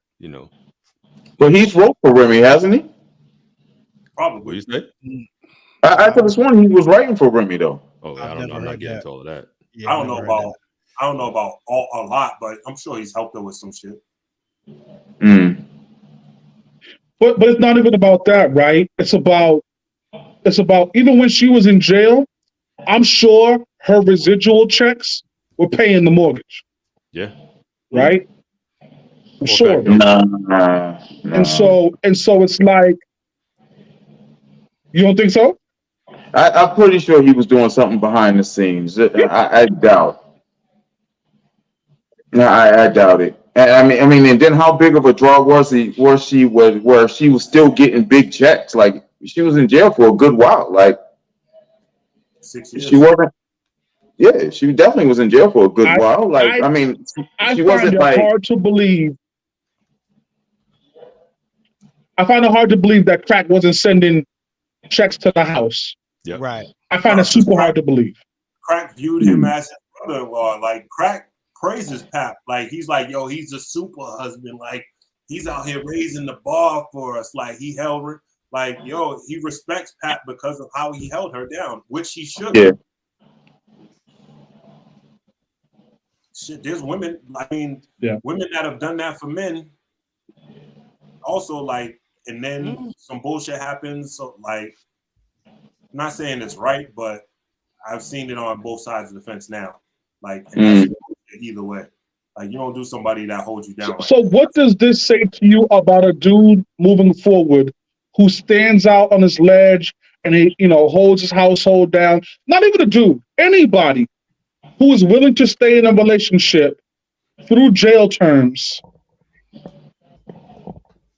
But he's wrote for Remy, hasn't he? Probably. What you say? I could have sworn he was writing for Remy though. Oh, I don't know. I'm not getting into all of that. Yeah, I don't know about a lot, but I'm sure he's helped her with some shit. But it's not even about that, right? It's about even when she was in jail, I'm sure her residual checks were paying the mortgage. Yeah. Right? I'm sure. Nah. And so it's like, you don't think so? I'm pretty sure he was doing something behind the scenes. I doubt. No, I doubt it. And I mean, and then how big of a draw was she where she was still getting big checks? Like she was in jail for a good while. Like 6 years. She wasn't. Yeah, she definitely was in jail for a good while. Like I mean, she wasn't like. Hard to believe. I find it hard to believe that Crack wasn't sending checks to the house. Yeah, right. I find it super hard to believe. Crack viewed him as his brother-in-law. Like Crack praises Pap. Like he's like, yo, he's a super husband. Like he's out here raising the bar for us. Like he held her. Like yo, he respects Pap because of how he held her down, which he should. Yeah. Shit, there's women. I mean, women that have done that for men. Also, like, and then some bullshit happens. So, like, I'm not saying it's right, but I've seen it on both sides of the fence now. Like, and that's either way. Like, you don't do somebody that holds you down. So what does this say to you about a dude moving forward who stands out on his ledge and he, holds his household down? Not even a dude, anybody who is willing to stay in a relationship through jail terms.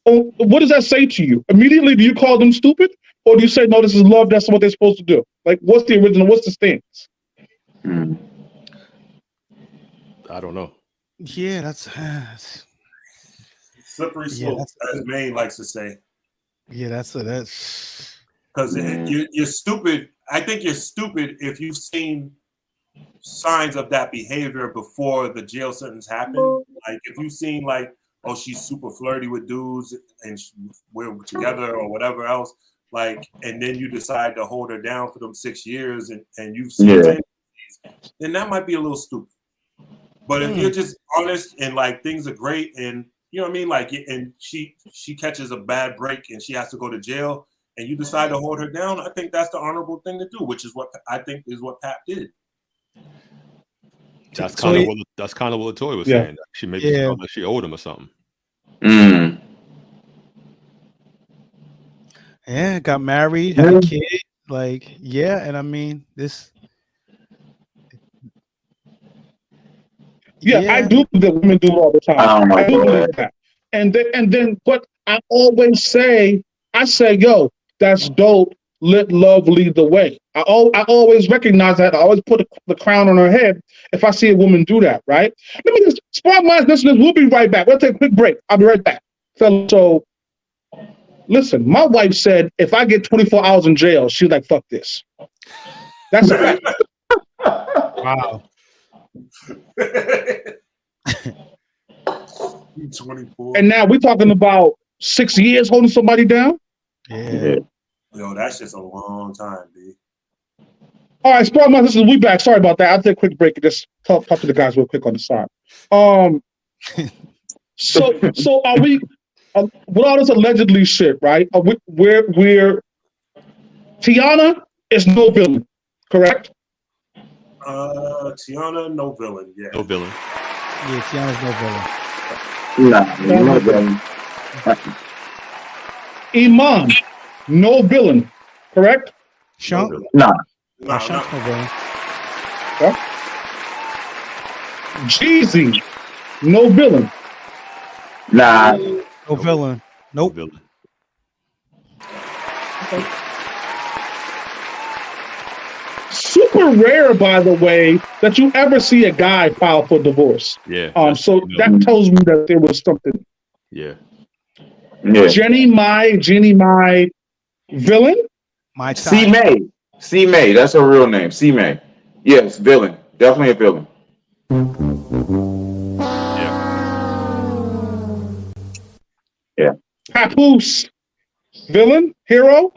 What does that say to you? Immediately, do you call them stupid? Or do you say, no, this is love, that's what they're supposed to do? Like, what's the stance? I don't know. Yeah, that's slippery slope, as Maine likes to say. Yeah, that's because you're stupid. I think you're stupid if you've seen signs of that behavior before the jail sentence happened. Like if you've seen like, oh, she's super flirty with dudes and we're together or whatever else, like, and then you decide to hold her down for them 6 years and you've seen things, then that might be a little stupid. But if you're just honest and like things are great and you know what I mean, like, and she catches a bad break and she has to go to jail and you decide to hold her down, I think that's the honorable thing to do, which is what I think is what Pap did. That's kind of what Latoya was saying. She made me feel like she owed him or something. Yeah, got married, had a kid. Like, and I mean this. I do that women do all the time. I do believe that. And then what I always say, yo, that's dope. Let love lead the way. I always recognize that. I always put the crown on her head if I see a woman do that, right? Let me just, Sparring Minds listeners, we'll be right back. We'll take a quick break. I'll be right back. So, listen, my wife said if I get 24 hours in jail, she's like, fuck this. That's a fact. Wow. 24. And now we're talking about 6 years holding somebody down? Yeah. Yo, that's just a long time, B. All right, Sparring Minds listeners, we back. Sorry about that. I'll take a quick break and just talk to the guys real quick on the side. So are we, with all this allegedly shit, right? We're Tiana is no villain, correct? Tiana, no villain. Yeah. No villain. Yeah, Tiana's no villain. No villain. Iman, no villain, correct? Shunk? Nah. Shank's no villain. Okay. Jeezy, no villain. Nah. No villain. Nope. No villain. Okay. Super rare, by the way, that you ever see a guy file for divorce. Yeah. So that tells me that there was something. Yeah. Jenny Mai, villain? My C May. That's her real name. C May. Yes, villain. Definitely a villain. Yeah. Papoose, villain, hero.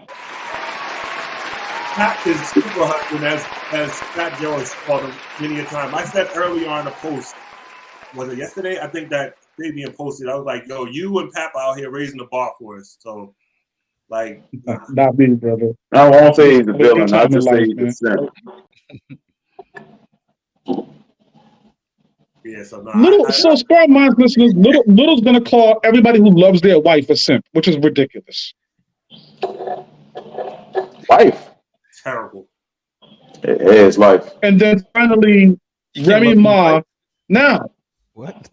Pat is super husband, as Fat Joe has called him many a time. I said earlier on the post, was it yesterday? I think that Fabian posted. I was like, "Yo, you and Pap out here raising the bar for us." So, like, not me, brother. I won't say he's a villain. I'll just say he's a simp. Yeah. So So Sparring Minds listeners, Little's gonna call everybody who loves their wife a simp, which is ridiculous. Wife. Terrible. It is life. And then finally, Remy Ma. Now, what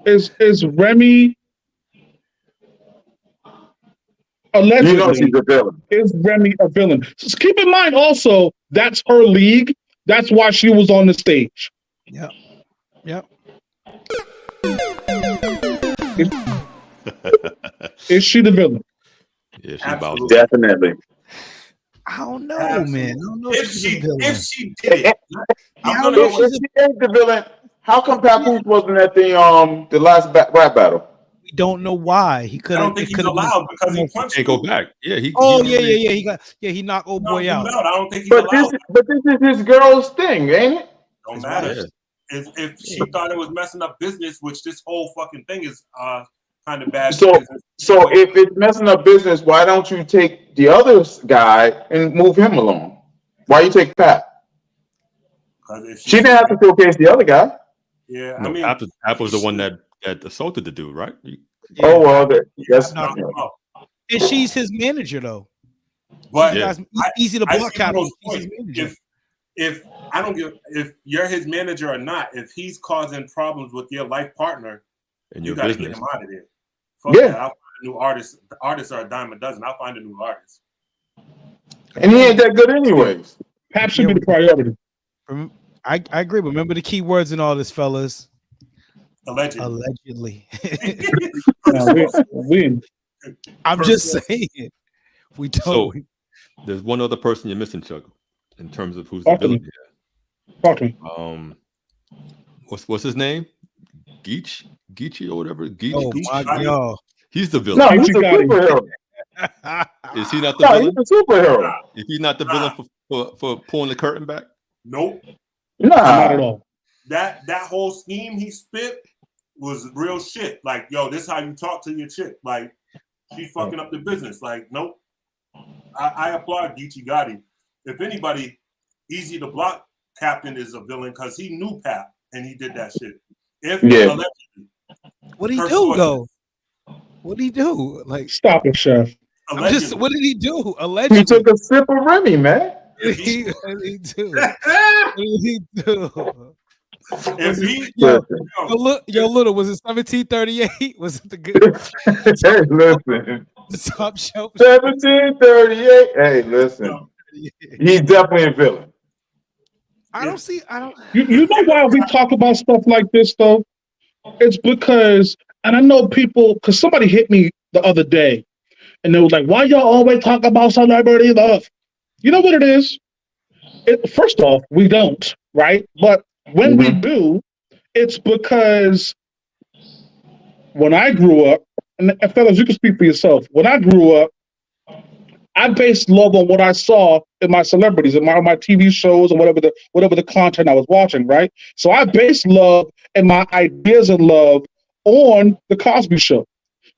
is Remy allegedly? You know she's a villain. Is Remy a villain? So keep in mind also that's her league. That's why she was on the stage. Yep. Is she the villain? Yeah, she's Absolutely. about Definitely. I don't know, Absolutely. man. I don't know If she's a villain. she did it, I'm gonna If she ain't the villain, how come Papoose wasn't at the last rap battle? We don't know why he couldn't. I don't think he's allowed because he punched. can't go back. Yeah, he. He knocked old boy out. I don't think he's But allowed. this is his girl's thing, ain't it? Don't matter. If she thought it was messing up business, which this whole fucking thing is kind of bad. So if it's messing up business, why don't you take the other guy and move him along? Why you take Pat? She didn't have to showcase the other guy. Yeah, No, I mean, Apple's the one that assaulted the dude, right? Yeah. Oh well, that's And she's his manager though. but Yeah. It's easy to block out. If I don't give if you're his manager or not, if he's causing problems with your life partner, And you your got to get business. him out of there. Fuck Yeah. that. I'll find a new artist. The artists are a dime a dozen. I'll find a new artist. and he ain't that good anyways. Pap should be the priority. I agree. Remember the key words in all this, fellas. Allegedly. I'm just saying. We don't. So there's one other person you're missing, Chuck, in terms of who's the villain here. Talk to me. What's his name? Geechee or whatever. Oh my God. He's the villain. No, he's a superhero. Is he not the No, villain? he's a superhero. Is he not the villain for pulling the curtain back? Nope. Not at Nah. all. That whole scheme he spit was real shit. Like, yo, this how you talk to your chick. Like, she fucking up the business. Like, nope. I applaud Geechee Gotti. If anybody, Easy the Block Captain is a villain because he knew Pap and he did that shit. Allegedly, what did he do though? What did he do? Like, stop it, Chef. What did he do? Allegedly, he took a sip of Remy, man. What did he do? What did he do? Yo, Little, was it 1738? Was it the good? Hey, listen. The top shelf. 1738. Hey, listen. He's definitely a villain. You know why we talk about stuff like this though? It's because, and I know people, because somebody hit me the other day, and they was like, "Why y'all always talk about celebrity love?" You know what it is? First off, we don't, right? But when we do, it's because when I grew up, and fellas, you can speak for yourself. When I grew up, I based love on what I saw in my celebrities, in my TV shows, or whatever the content I was watching, right? So I based love and my ideas of love on the Cosby Show.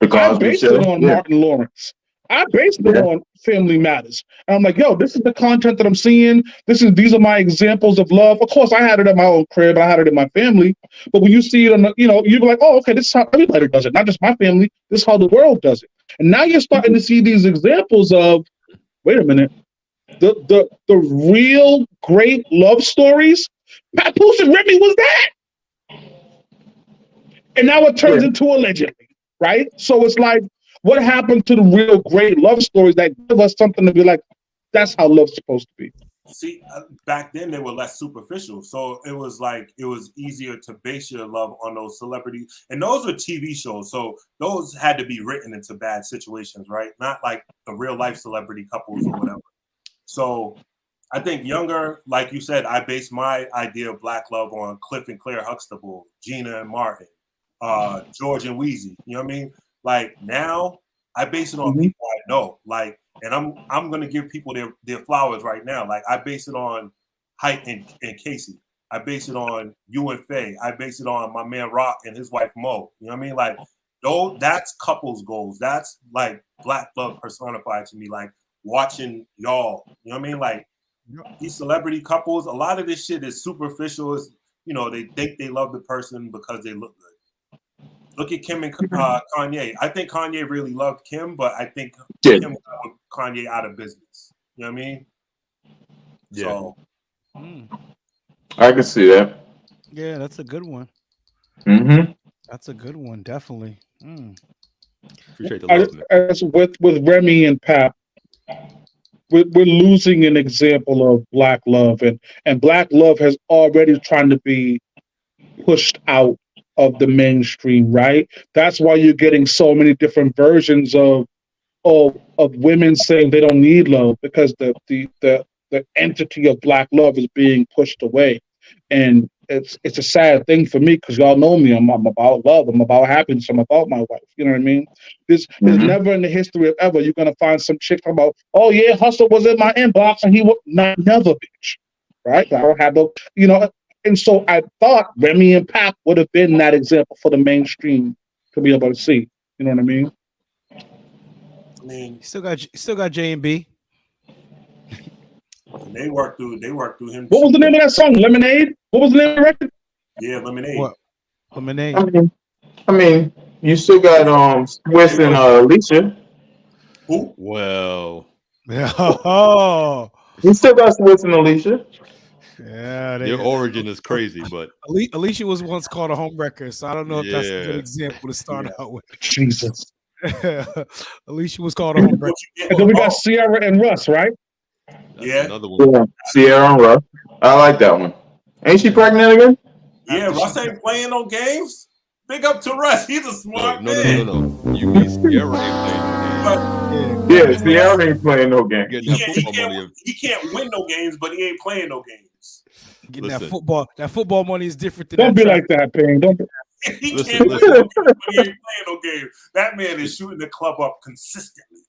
I based it on Martin Lawrence. I based it on Family Matters. And I'm like, yo, this is the content that I'm seeing. These are my examples of love. Of course, I had it at my own crib. I had it in my family. But when you see it on the, you're like, oh, okay, this is how everybody does it. Not just my family. This is how the world does it. And now you're starting to see these examples of, wait a minute, the real great love stories. Papoose and Remy was that. And now it turns into allegedly, right? So it's like, what happened to the real great love stories that give us something to be like, that's how love's supposed to be? See, back then they were less superficial. So it was easier to base your love on those celebrities. And those were TV shows. So those had to be written into bad situations, right? Not like the real life celebrity couples or whatever. So I think younger, like you said, I based my idea of black love on Cliff and Claire Huxtable, Gina and Martin, George and Wheezy. You know what I mean? Like now, I base it on people I know. Like, and I'm gonna give people their flowers right now. Like I base it on Height and Casey. I base it on you and Faye. I base it on my man Rock and his wife Mo. You know what I mean? Like, that's couples goals. That's like black love personified to me. Like watching y'all. You know what I mean? Like these celebrity couples. A lot of this shit is superficial. It's, they think they love the person because they look good. Look at Kim and Kanye. I think Kanye really loved Kim, but I think Kim put Kanye out of business. You know what I mean? Yeah. So, I can see that. Yeah, that's a good one. That's a good one, definitely. Appreciate the love, as with Remy and Pap, we're losing an example of black love, and black love has already trying to be pushed out of the mainstream, right? That's why you're getting so many different versions of women saying they don't need love, because the entity of black love is being pushed away. And it's a sad thing for me, because y'all know me. I'm about love. I'm about happiness. I'm about my wife. You know what I mean? There's never in the history of ever you're gonna find some chick talking about, oh yeah, Hustle was in my inbox and he was never, bitch. Right? I don't have no, And so I thought Remy and Pap would have been that example for the mainstream to be able to see. You know what I mean? I mean, still got J and B. They worked through him. What was the name of that song? Lemonade? What was the name of the record? Yeah, Lemonade. What? Lemonade. I mean, you still got Swiss and Alicia. Who? Well. Oh. You still got Swiss and Alicia. Yeah, their origin is crazy, but Alicia was once called a homewrecker, so I don't know if that's a good example to start out with. Jesus. Alicia was called a homewrecker. And then we got Sierra and Russ, right? That's another one. Yeah, Sierra and Russ. I like that one. Ain't she pregnant again? Yeah, Russ ain't playing no games. Big up to Russ. He's a smart man. No. You mean Sierra ain't playing no games? Yeah, Sierra ain't playing no games. He can't win no games, but he ain't playing no games. Getting that football money is different than Don't be like that, Payne. Don't be. He can't win no games, but he ain't playing no games. That man is shooting the club up consistently.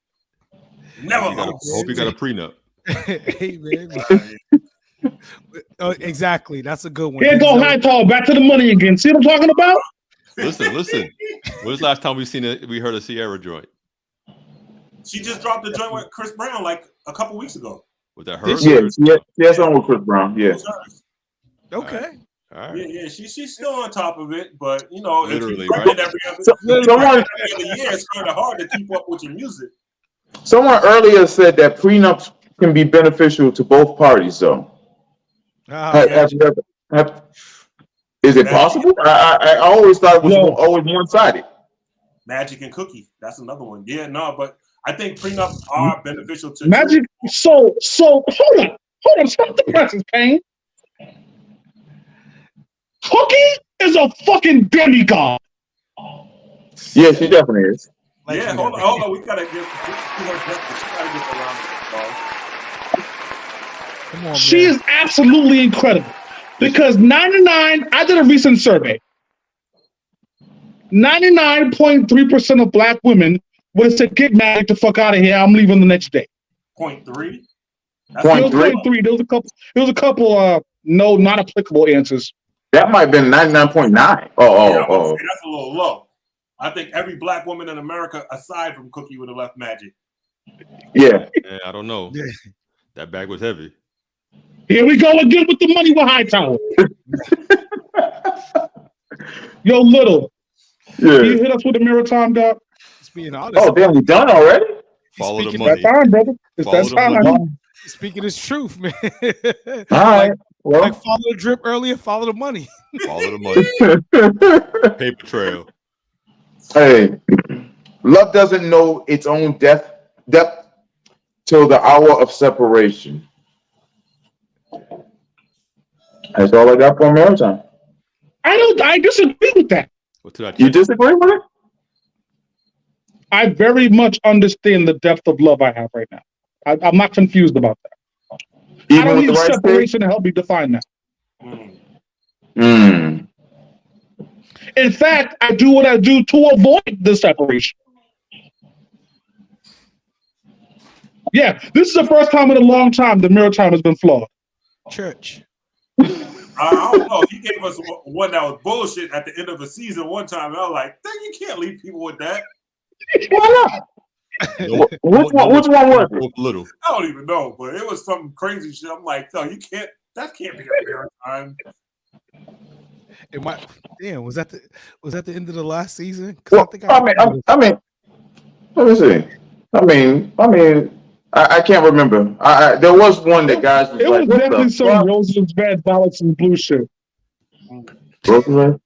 Never lost. Hope you got a prenup. Hey, man. Exactly. That's a good one. Here go Hightower. Back to the money again. See what I'm talking about? Listen. When was the last time we heard a Sierra joint? She just dropped the joint with Chris Brown like a couple weeks ago. Was that her? Yeah, something with Chris Brown. Yeah. Okay. All right. Yeah, she's still on top of it, but you know, Literally, if you're every other year, it's kind of hard to keep up with your music. Someone earlier said that prenups can be beneficial to both parties, though. Is it possible? I always thought it was always one-sided. Magic and Cookie, that's another one. Yeah, no, but I think prenups are beneficial to Magic. So hold on, stop the presses, Kane. Cookie is a fucking demigod. Yeah, she definitely is. Yeah, hold on. We gotta get around. Come on, she is absolutely incredible. Because 99, I did a recent survey. 99.3% of black women would have said, "Get married the fuck out of here. I'm leaving the next day." 0.3. 0.3. There was a couple no, not applicable answers. That might have been 99.9. That's a little low. I think every black woman in America, aside from Cookie, would have left Magic. Yeah. I don't know. That bag was heavy. Here we go again with the money with Hightower. Yo, Little. Yeah. Can you hit us with the mirror time, dog? Just being honest. Oh, damn, we done already? Follow the It's money. that time, brother. It's that time. Speaking his truth, man. All right. Well, like follow the drip earlier, follow the money. Follow the money. Paper trail. Hey, love doesn't know its own depth till the hour of separation. That's all I got for maritime. I disagree with that. You disagree with it? I very much understand the depth of love I have right now. I'm not confused about that. Even I don't with need the right separation to help me define that. Mm. In fact, I do what I do to avoid the separation. Yeah, this is the first time in a long time the mirror time has been flawed. Church. I don't know. He gave us one that was bullshit at the end of the season one time. And I was like, dang, you can't leave people with that. Why not? Which one was it? Little. I don't even know, but it was some crazy shit. I'm like, no, you can't. That can't be a mirror time. Was that the end of the last season? Well, I mean, let me see. I can't remember. There was one that guys was it like, was definitely some roses, red ballots, and blue shit. Roses?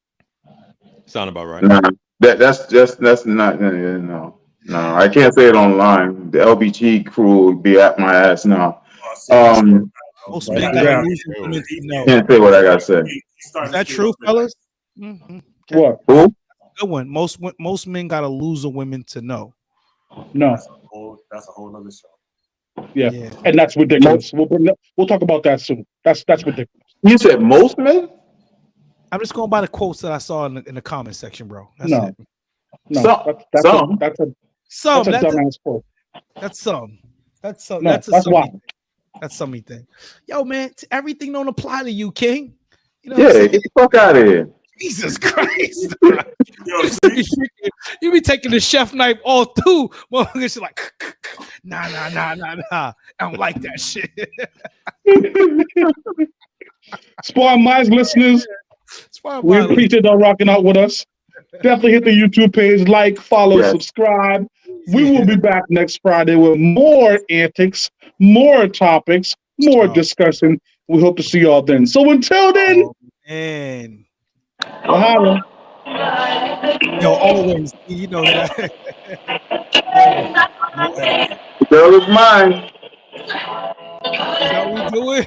Sound about right. Nah, that's not. No, I can't say it online. The LBG crew would be at my ass now. Most men gotta lose women to know. Can't say what I gotta say. Is that true, fellas? Mm-hmm. Okay. What? Who? Good one. Most men gotta lose a women to know. No. That's a whole other show. Yeah, and that's ridiculous. We'll talk about that soon. That's ridiculous. You said most men? I'm just going by the quotes that I saw in the comment section, bro. That's No, some. That's a dumbass quote. That's some. That's some. No, that's why. That's something thing. Yo, man, everything don't apply to you, King. You know Get the fuck out of here. Jesus Christ. You be taking the chef knife all through. Motherfuckers like, nah. I don't like that shit. Sparring Minds listeners, we appreciate y'all rocking out with us. Definitely hit the YouTube page, like, follow, subscribe. We will be back next Friday with more antics, more topics, more discussion. We hope to see y'all then. So until then, Mahalo. Yo, always, you know that. The girl is mine. Is that what we doing?